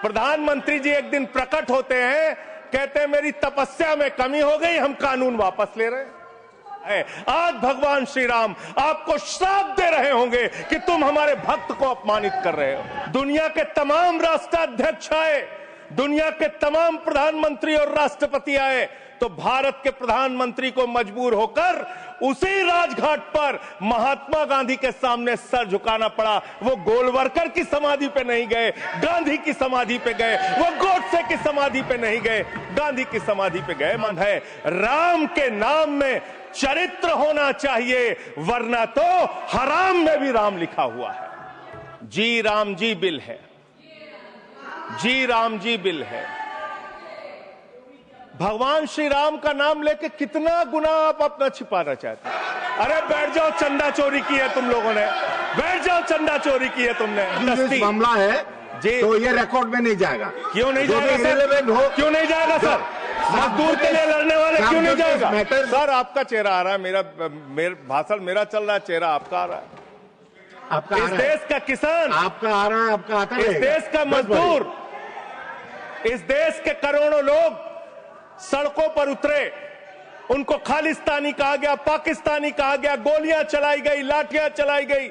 प्रधानमंत्री जी एक दिन प्रकट होते हैं, कहते हैं मेरी तपस्या में कमी हो गई, हम कानून वापस ले रहे हैं। आज भगवान श्री राम आपको श्राप दे रहे होंगे कि तुम हमारे भक्त को अपमानित कर रहे हो। दुनिया के तमाम राष्ट्राध्यक्ष आए, दुनिया के तमाम प्रधानमंत्री और राष्ट्रपति आए, तो भारत के प्रधानमंत्री को मजबूर होकर उसी राजघाट पर महात्मा गांधी के सामने सर झुकाना पड़ा। वो गोलवरकर की समाधि पे नहीं गए, गांधी की समाधि पे गए। वो गोडसे की समाधि पे नहीं गए, गांधी की समाधि पे गए। मन है राम के नाम में चरित्र होना चाहिए, वरना तो हराम में भी राम लिखा हुआ है। जी राम जी बिल है, जी राम जी बिल है। भगवान श्री राम का नाम लेके कितना गुनाह आप अपना छिपाना चाहते हैं। अरे बैठ जाओ, चंदा चोरी की है तुम लोगों ने, बैठ जाओ, चंदा चोरी की है तुमने। मामला है जी, तो ये रिकॉर्ड में नहीं जाएगा। क्यों नहीं जाएगा सर? क्यों नहीं जाएगा सर? मजदूर के लिए लड़ने वाले क्यों नहीं जाएगा सर? आपका चेहरा आ रहा है, मेरा भाषण मेरा चल रहा है, चेहरा आपका आ रहा है। आपका इस देश का किसान आपका आ रहा है, आपका आता है। इस देश का मजदूर, इस देश के करोड़ों लोग सड़कों पर उतरे, उनको खालिस्तानी कहा गया, पाकिस्तानी कहा गया, गोलियां चलाई गई, लाठियां चलाई गई,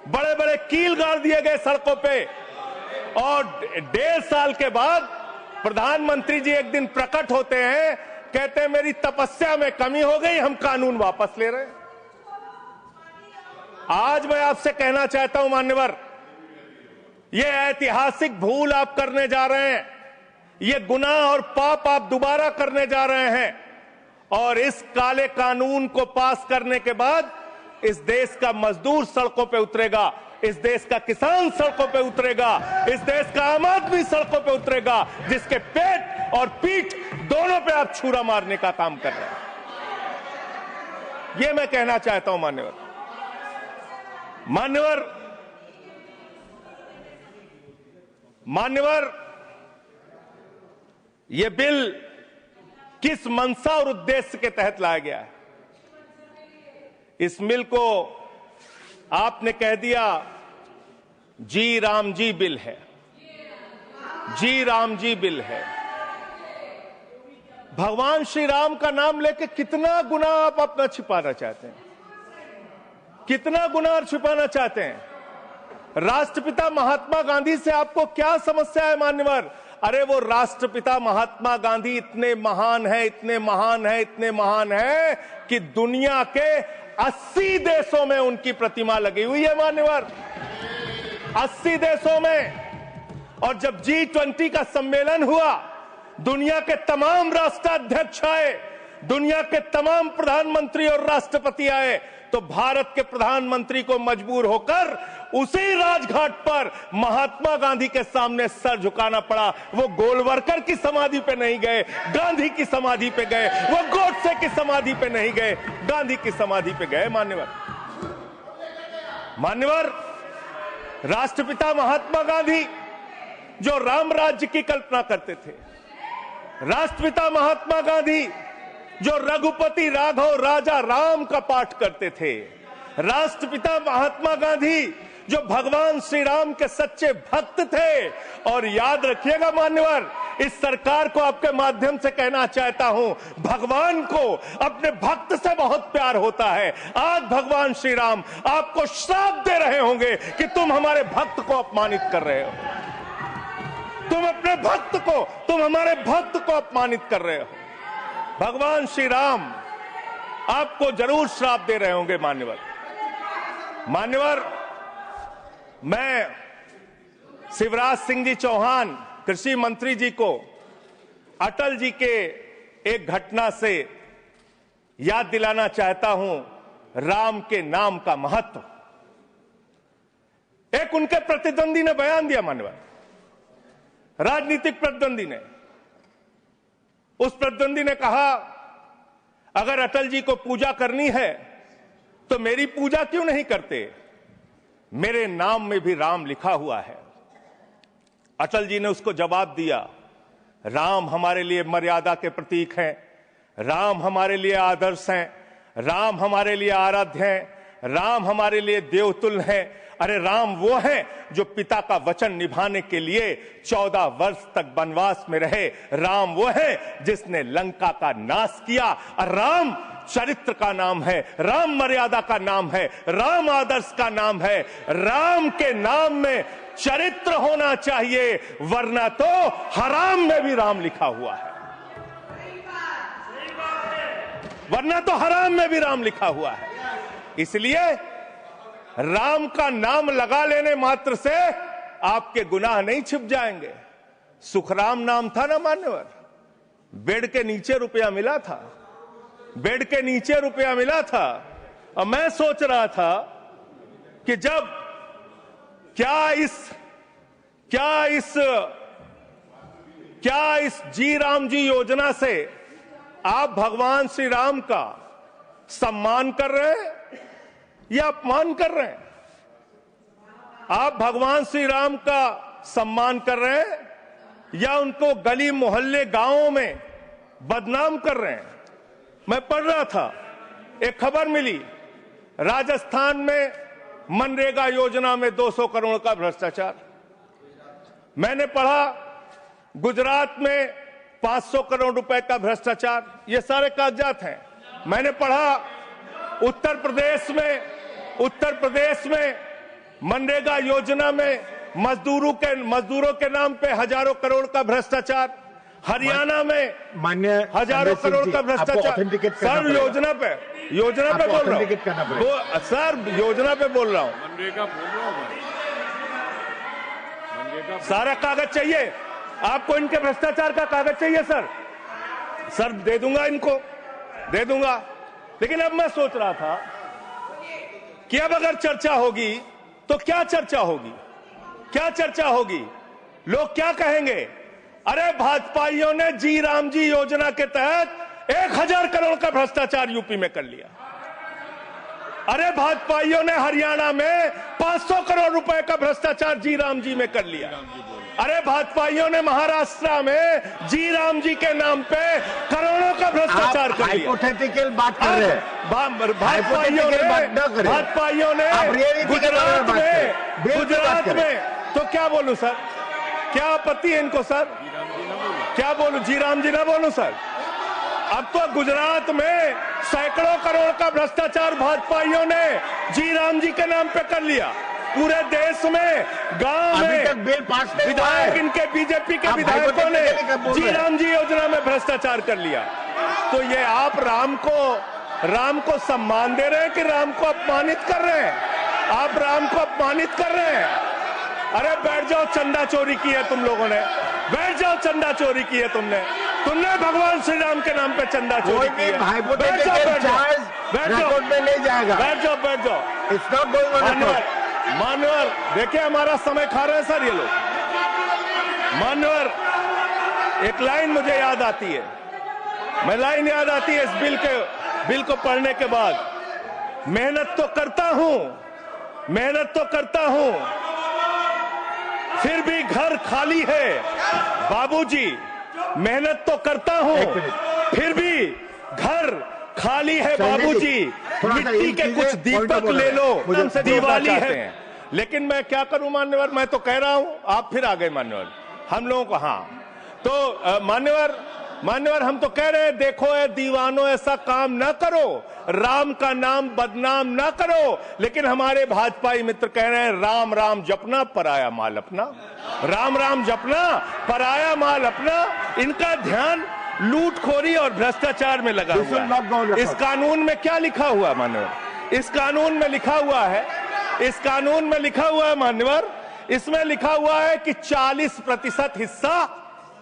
बड़े बड़े कील गाड़ दिए गए सड़कों पे। और 1.5 साल के बाद प्रधानमंत्री जी एक दिन प्रकट होते हैं, कहते हैं मेरी तपस्या में कमी हो गई, हम कानून वापस ले रहे हैं। आज मैं आपसे कहना चाहता हूं मान्यवर, यह ऐतिहासिक भूल आप करने जा रहे हैं, ये गुनाह और पाप आप दोबारा करने जा रहे हैं। और इस काले कानून को पास करने के बाद इस देश का मजदूर सड़कों पे उतरेगा, इस देश का किसान सड़कों पे उतरेगा, इस देश का आम आदमी सड़कों पे उतरेगा, जिसके पेट और पीठ दोनों पे आप छुरा मारने का काम कर रहे हैं। ये मैं कहना चाहता हूं मान्यवर। मान्यवर, यह बिल किस मंशा और उद्देश्य के तहत लाया गया है? इस बिल को आपने कह दिया जी राम जी बिल है, जी राम जी बिल है। भगवान श्री राम का नाम लेके कितना गुनाह आप अपना छिपाना चाहते हैं, कितना गुनाह छिपाना चाहते हैं। राष्ट्रपिता महात्मा गांधी से आपको क्या समस्या है मान्यवर? अरे वो राष्ट्रपिता महात्मा गांधी इतने महान है, इतने महान है, इतने महान है कि दुनिया के 80 देशों में उनकी प्रतिमा लगी हुई है मान्यवर, 80 देशों में। और जब G20 का सम्मेलन हुआ, दुनिया के तमाम राष्ट्राध्यक्ष आए, दुनिया के तमाम प्रधानमंत्री और राष्ट्रपति आए, तो भारत के प्रधानमंत्री को मजबूर होकर उसी राजघाट पर महात्मा गांधी के सामने सर झुकाना पड़ा। वो गोलवरकर की समाधि पे नहीं गए, गांधी की समाधि पे गए। वो गोडसे की समाधि पे नहीं गए, गांधी की समाधि पे गए। मान्यवर, राष्ट्रपिता महात्मा गांधी जो राम राज्य की कल्पना करते थे, राष्ट्रपिता महात्मा गांधी जो रघुपति राघव राजा राम का पाठ करते थे, राष्ट्रपिता महात्मा गांधी जो भगवान श्री राम के सच्चे भक्त थे। और याद रखिएगा मान्यवर, इस सरकार को आपके माध्यम से कहना चाहता हूं, भगवान को अपने भक्त से बहुत प्यार होता है। आज भगवान श्री राम आपको श्राप दे रहे होंगे कि तुम हमारे भक्त को अपमानित कर रहे हो, तुम अपने भक्त को, तुम हमारे भक्त को अपमानित कर रहे हो। भगवान श्री राम आपको जरूर श्राप दे रहे होंगे मान्यवर। मैं शिवराज सिंह जी चौहान कृषि मंत्री जी को अटल जी के एक घटना से याद दिलाना चाहता हूं, राम के नाम का महत्व। एक उनके प्रतिद्वंदी ने बयान दिया मान्यवर, राजनीतिक प्रतिद्वंदी ने। उस प्रतिद्वंदी ने कहा अगर अटल जी को पूजा करनी है तो मेरी पूजा क्यों नहीं करते, मेरे नाम में भी राम लिखा हुआ है। अटल जी ने उसको जवाब दिया, राम हमारे लिए मर्यादा के प्रतीक हैं, राम हमारे लिए आदर्श हैं, राम हमारे लिए आराध्य हैं, राम हमारे लिए देवतुल्य हैं। अरे राम वो हैं जो पिता का वचन निभाने के लिए 14 वर्ष तक वनवास में रहे। राम वो हैं जिसने लंका का नाश किया। राम चरित्र का नाम है, राम मर्यादा का नाम है, राम आदर्श का नाम है। राम के नाम में चरित्र होना चाहिए, वरना तो हराम में भी राम लिखा हुआ है, वरना तो हराम में भी राम लिखा हुआ है। इसलिए राम का नाम लगा लेने मात्र से आपके गुनाह नहीं छिप जाएंगे। सुखराम नाम था ना मान्यवर, बेड के नीचे रुपया मिला था, बेड के नीचे रुपया मिला था। और मैं सोच रहा था कि जब क्या इस जी राम जी योजना से आप भगवान श्री राम का सम्मान कर रहे हैं या अपमान कर रहे हैं? आप भगवान श्री राम का सम्मान कर रहे हैं या उनको गली मोहल्ले गांवों में बदनाम कर रहे हैं? मैं पढ़ रहा था, एक खबर मिली, राजस्थान में मनरेगा योजना में 200 करोड़ का भ्रष्टाचार। मैंने पढ़ा गुजरात में 500 करोड़ रुपए का भ्रष्टाचार। ये सारे कागजात हैं। मैंने पढ़ा उत्तर प्रदेश में मनरेगा योजना में मजदूरों के नाम पे हजारों करोड़ का भ्रष्टाचार। हरियाणा में मान्य हजारों करोड़ का भ्रष्टाचार। सर योजना पे बोल रहा हूँ सर, योजना पे बोल रहा हूँ। सारा कागज चाहिए आपको, इनके भ्रष्टाचार का कागज चाहिए सर दे दूंगा, इनको दे दूंगा। लेकिन अब मैं सोच रहा था कि अब अगर चर्चा होगी तो क्या चर्चा होगी? लोग क्या कहेंगे? अरे भाजपाइयों ने जी राम जी योजना के तहत 1000 करोड़ का भ्रष्टाचार यूपी में कर लिया। अरे भाजपाइयों ने हरियाणा में 500 करोड़ रुपए का भ्रष्टाचार जी राम जी में कर लिया। अरे भाजपाइयों ने महाराष्ट्र में जी राम जी के नाम पे करोड़ों का भ्रष्टाचार कर लिया। हाइपोथेटिकल बात कर रहे हैं। भाजपाइयों ने गुजरात में तो क्या बोलूं सर? क्या आपत्ति है इनको सर? क्या बोलूं? जी राम जी ना बोलूं सर? अब तो गुजरात में सैकड़ों करोड़ का भ्रष्टाचार भाजपाइयों ने जी राम जी के नाम पे कर लिया। पूरे देश में गांव में बिल पास विधायक इनके बीजेपी के विधायकों ने जी राम जी योजना में भ्रष्टाचार कर लिया। तो ये आप राम को सम्मान दे रहे हैं कि राम को अपमानित कर रहे हैं? आप राम को अपमानित कर रहे हैं। अरे बैठ जाओ, चंदा चोरी की है तुम लोगों ने, बैठ जाओ, चंदा चोरी की है तुमने भगवान श्री राम के नाम पे चंदा चोरी की है। बैठ जाओ, नहीं जाएगा। बैठ जाओ। इट्स नॉट गोइंग मान्यवर देखिए हमारा समय खा रहे हैं सर ये लोग। मान्यवर एक लाइन मुझे याद आती है, इस बिल को पढ़ने के बाद। मेहनत तो करता हूं फिर भी घर खाली है बाबूजी। मेहनत तो करता हूं फिर भी घर खाली है बाबूजी। मिट्टी के कुछ दीपक ले लो, दिवाली है। लेकिन मैं क्या करूं मान्यवर, मैं तो कह रहा हूं, आप फिर आ गए मान्यवर। हम लोगों को तो मान्यवर हम तो कह रहे हैं, देखो ए दीवानों ऐसा काम ना करो, राम का नाम बदनाम ना करो। लेकिन हमारे भाजपाई मित्र कह रहे हैं राम राम जपना पराया माल अपना, राम राम जपना पराया माल अपना। इनका ध्यान लूटखोरी और भ्रष्टाचार में लगा हुआ है। इस कानून में क्या लिखा हुआ मान्यवर? इस कानून में लिखा हुआ है मान्यवर, इसमें लिखा हुआ है कि 40% हिस्सा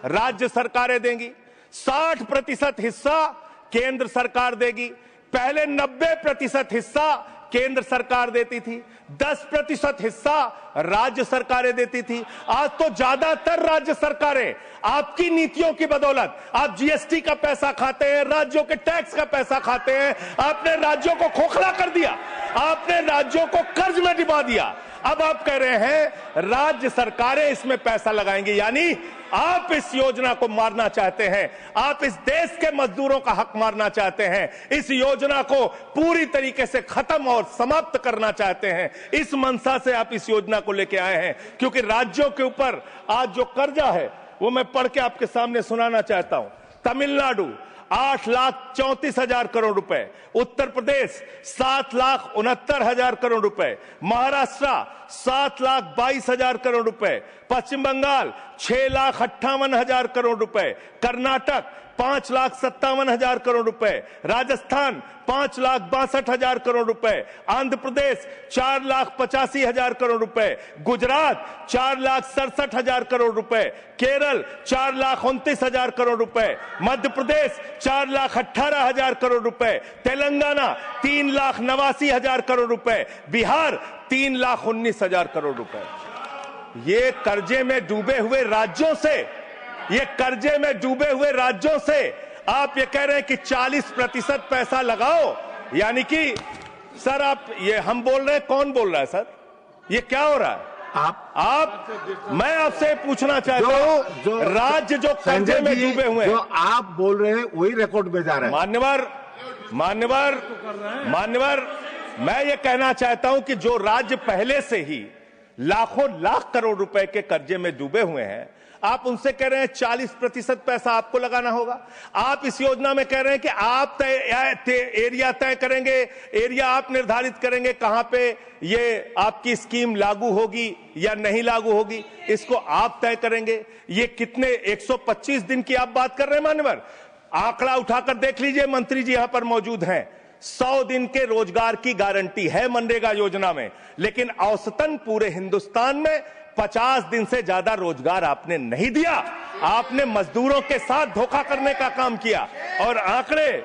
राज्य सरकारें देंगी, 60% हिस्सा केंद्र सरकार देगी। पहले 90% हिस्सा केंद्र सरकार देती थी, 10% हिस्सा राज्य सरकारें देती थी। आज तो ज्यादातर राज्य सरकारें आपकी नीतियों की बदौलत, आप जीएसटी का पैसा खाते हैं, राज्यों के टैक्स का पैसा खाते हैं। आपने राज्यों को खोखला कर दिया, आपने राज्यों को कर्ज में डुबा दिया, अब आप कह रहे हैं राज्य सरकारें इसमें पैसा लगाएंगी, यानी आप इस योजना को मारना चाहते हैं, आप इस देश के मजदूरों का हक मारना चाहते हैं, इस योजना को पूरी तरीके से खत्म और समाप्त करना चाहते हैं। इस मंशा से आप इस योजना को लेके आए हैं, क्योंकि राज्यों के ऊपर आज जो कर्जा है वो मैं पढ़ के आपके सामने सुनाना चाहता हूं। तमिलनाडु 8,34,000 करोड़ रुपए, उत्तर प्रदेश 7,69,000 करोड़ रुपए, महाराष्ट्र 7,22,000 करोड़ रुपए, पश्चिम बंगाल 6,58,000 करोड़ रुपए, कर्नाटक 5,57,000 करोड़ रुपए, राजस्थान 5,62,000 करोड़ रुपए, आंध्र प्रदेश 4,85,000 करोड़ रुपए, गुजरात 4,67,000 करोड़ रुपए, केरल 4,29,000 करोड़ रुपए, मध्य प्रदेश 4,18,000 करोड़ रुपए, तेलंगाना 3,89,000 करोड़ रुपए, बिहार 3,19,000 करोड़ रुपए। ये कर्जे में डूबे हुए राज्यों से, ये कर्जे में डूबे हुए राज्यों से आप ये कह रहे हैं कि 40% पैसा लगाओ, यानी कि सर आप ये हम बोल रहे हैं, कौन बोल रहा है सर? ये क्या हो रहा है? मैं आपसे पूछना चाहता हूं, राज्य जो कर्जे में डूबे हुए हैं, जो आप बोल रहे हैं वही रिकॉर्ड में जा रहा है। मान्यवर, मैं ये कहना चाहता हूं कि जो राज्य पहले से ही लाखों लाख करोड़ रुपए के कर्जे में डूबे हुए हैं, आप उनसे कह रहे हैं 40% पैसा आपको लगाना होगा। आप इस योजना में कह रहे हैं कि आप एरिया तय करेंगे, एरिया आप निर्धारित करेंगे कहां पे ये आपकी स्कीम लागू होगी या नहीं लागू होगी, इसको आप तय करेंगे। ये कितने 125 दिन की आप बात कर रहे हैं मान्यवर? आंकड़ा उठाकर देख लीजिए, मंत्री जी यहां पर मौजूद हैं। 100 दिन के रोजगार की गारंटी है मनरेगा योजना में, लेकिन औसतन पूरे हिंदुस्तान में 50 दिन से ज्यादा रोजगार आपने नहीं दिया। आपने मजदूरों के साथ धोखा करने का काम किया। और आंकड़े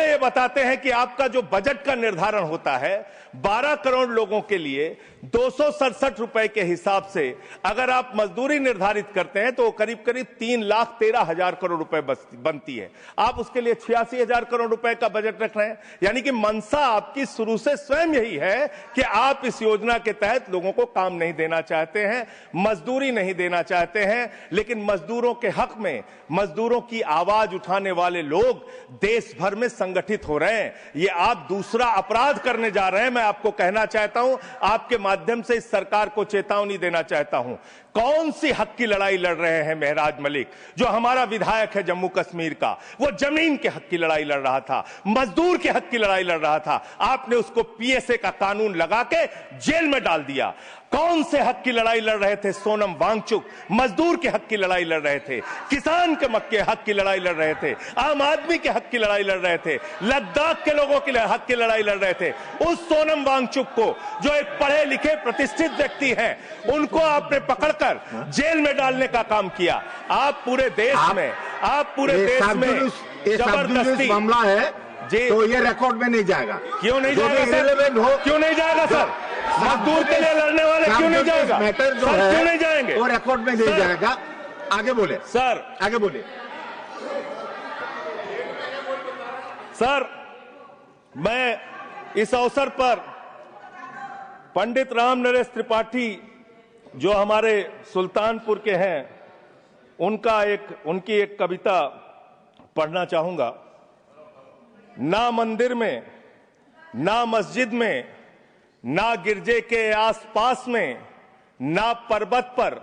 ये बताते हैं कि आपका जो बजट का निर्धारण होता है 12 करोड़ लोगों के लिए 267 रुपए के हिसाब से अगर आप मजदूरी निर्धारित करते हैं तो करीब करीब 3,13,000 करोड़ रुपए बनती है। आप उसके लिए 86,000 करोड़ रुपए का बजट रख रहे हैं, यानी कि मंशा आपकी शुरू से स्वयं यही है कि आप इस योजना के तहत लोगों को काम नहीं देना चाहते हैं, मजदूरी नहीं देना चाहते हैं। लेकिन मजदूरों के हक में, मजदूरों की आवाज उठाने वाले लोग देश भर में संगठित हो रहे हैं। ये आप दूसरा अपराध करने जा रहे हैं। मैं आपको कहना चाहता हूं, आपके माध्यम से इस सरकार को चेतावनी देना चाहता हूं। कौन सी हक की लड़ाई लड़ रहे हैं महराज मलिक? जो हमारा विधायक है जम्मू कश्मीर का, वो जमीन के हक की लड़ाई लड़ रहा था, मजदूर के हक की लड़ाई लड़ रहा था। आपने उसको पीएसए का कानून लगा के जेल में डाल दिया। कौन से हक की लड़ाई लड़ रहे थे? सोनम वांगचुक मजदूर के हक की लड़ाई लड़ रहे थे, किसान के मक्के हक की लड़ाई लड़ रहे थे, आम आदमी के हक की लड़ाई लड़ रहे थे, लद्दाख के लोगों के हक की लड़ाई लड़ रहे थे। उस सोनम वांगचुक को, जो एक पढ़े लिखे प्रतिष्ठित व्यक्ति हैं, उनको आपने पकड़कर जेल में डालने का काम किया। आप पूरे देश में जबरदस्ती मामला है जी, तो ये रिकॉर्ड में नहीं जाएगा। क्यों नहीं जाएगा सर? क्यों नहीं जाएगा सर? मजदूर के लिए लड़ने वाले क्यों नहीं जाएगा? मैटर जो सर है क्यों नहीं जाएंगे? वो रिकॉर्ड में नहीं जाएगा। आगे बोले सर, आगे बोले सर। मैं इस अवसर पर पंडित राम नरेश त्रिपाठी जो हमारे सुल्तानपुर के हैं, उनकी एक कविता पढ़ना चाहूंगा। ना मंदिर में, ना मस्जिद में, ना गिरजे के आसपास में, ना पर्वत पर,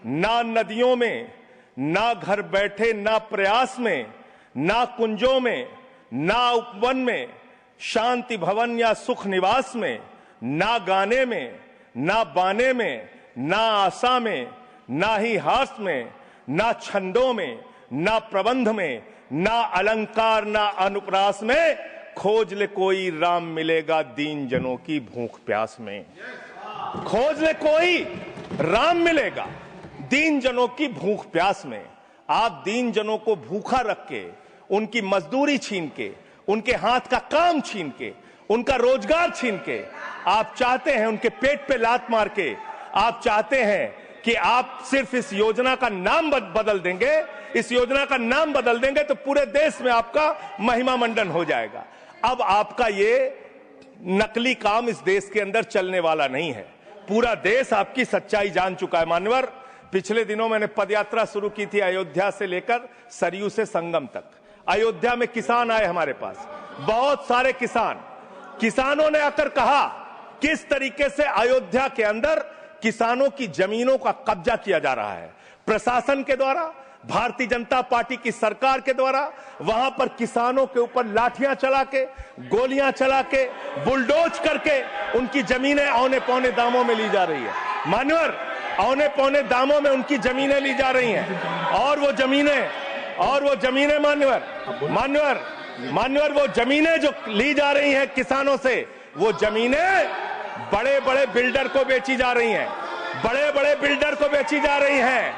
ना नदियों में, ना घर बैठे, ना प्रयास में, ना कुंजों में, ना उपवन में, शांति भवन या सुख निवास में, ना गाने में, ना बाने में, ना आशा में, ना ही हास में, ना छंदों में, ना प्रबंध में, ना अलंकार, ना अनुप्रास में, खोज ले कोई राम मिलेगा दीन जनों की भूख प्यास में। खोज ले कोई राम मिलेगा दीन जनों की भूख प्यास में। आप दीन जनों को भूखा रख के, उनकी मजदूरी छीन के, उनके हाथ का काम छीन के, उनका रोजगार छीन के, आप चाहते हैं उनके पेट पे लात मार के, आप चाहते हैं कि आप सिर्फ इस योजना का नाम बदल देंगे, इस योजना का नाम बदल देंगे तो पूरे देश में आपका महिमा मंडन हो जाएगा। अब आपका ये नकली काम इस देश के अंदर चलने वाला नहीं है। पूरा देश आपकी सच्चाई जान चुका है। मान्यवर, पिछले दिनों मैंने पदयात्रा शुरू की थी अयोध्या से लेकर सरयू से संगम तक। अयोध्या में किसान आए हमारे पास, बहुत सारे किसानों ने आकर कहा किस तरीके से अयोध्या के अंदर किसानों की जमीनों का कब्जा किया जा रहा है प्रशासन के द्वारा, भारतीय जनता पार्टी की सरकार के द्वारा। वहां पर किसानों के ऊपर लाठियां चला के, गोलियां चला के, बुलडोज करके उनकी जमीनें औने पौने दामों में ली जा रही है। मान्यवर, औने पौने दामों में उनकी जमीनें ली जा रही हैं। और वो जमीनें मान्यवर वो जमीनें जो ली जा रही हैं किसानों से, वो जमीनें बड़े बड़े बिल्डर को बेची जा रही हैं,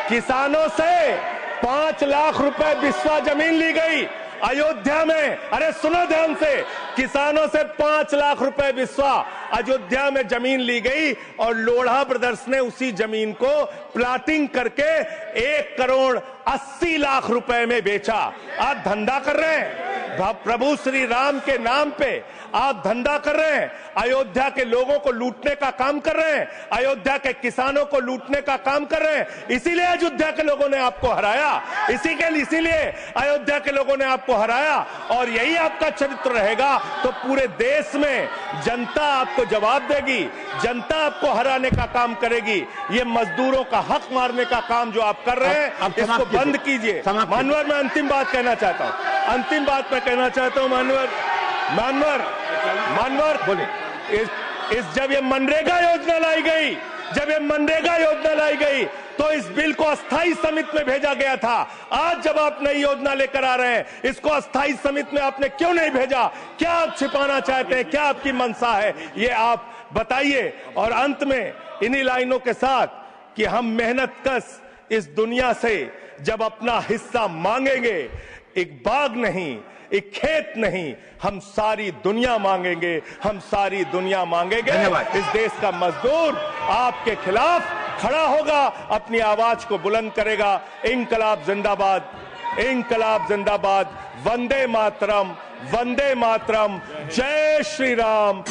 किसानों से 5 लाख रुपए बिस्वा जमीन ली गई अयोध्या में। अरे सुनो ध्यान से, किसानों से 5 लाख रुपए बिस्वा अयोध्या में जमीन ली गई और लोढ़ा ब्रदर्स ने उसी जमीन को प्लाटिंग करके 1 करोड़ 80 लाख रुपए में बेचा। आप धंधा कर रहे हैं, प्रभु श्री राम के नाम पे आप धंधा कर रहे हैं, अयोध्या के लोगों को लूटने का काम कर रहे हैं, अयोध्या के किसानों को लूटने का काम कर रहे हैं। इसीलिए अयोध्या के लोगों ने आपको हराया, इसीलिए अयोध्या के लोगों ने आपको हराया। और यही आपका चरित्र रहेगा तो पूरे देश में जनता आपको जवाब देगी, जनता आपको हराने का काम करेगी। ये मजदूरों का हक मारने का काम जो आप कर रहे हैं, इसको बंद कीजिए। मानवर, मैं अंतिम बात कहना चाहता हूं, मानवर बोले, जब ये मनरेगा योजना लाई गई तो इस बिल को अस्थाई समिति में भेजा गया था। आज जब आप नई योजना लेकर आ रहे हैं, इसको अस्थाई समिति में आपने क्यों नहीं भेजा? क्या आप छिपाना चाहते हैं? क्या आपकी मंशा है? ये आप बताइए। और अंत में इन्हीं लाइनों के साथ कि हम मेहनतकश इस दुनिया से जब अपना हिस्सा मांगेंगे, एक बाग नहीं, एक खेत नहीं, हम सारी दुनिया मांगेंगे। इस देश का मजदूर आपके खिलाफ खड़ा होगा, अपनी आवाज को बुलंद करेगा। इंकलाब जिंदाबाद, वंदे मातरम, जय श्री राम।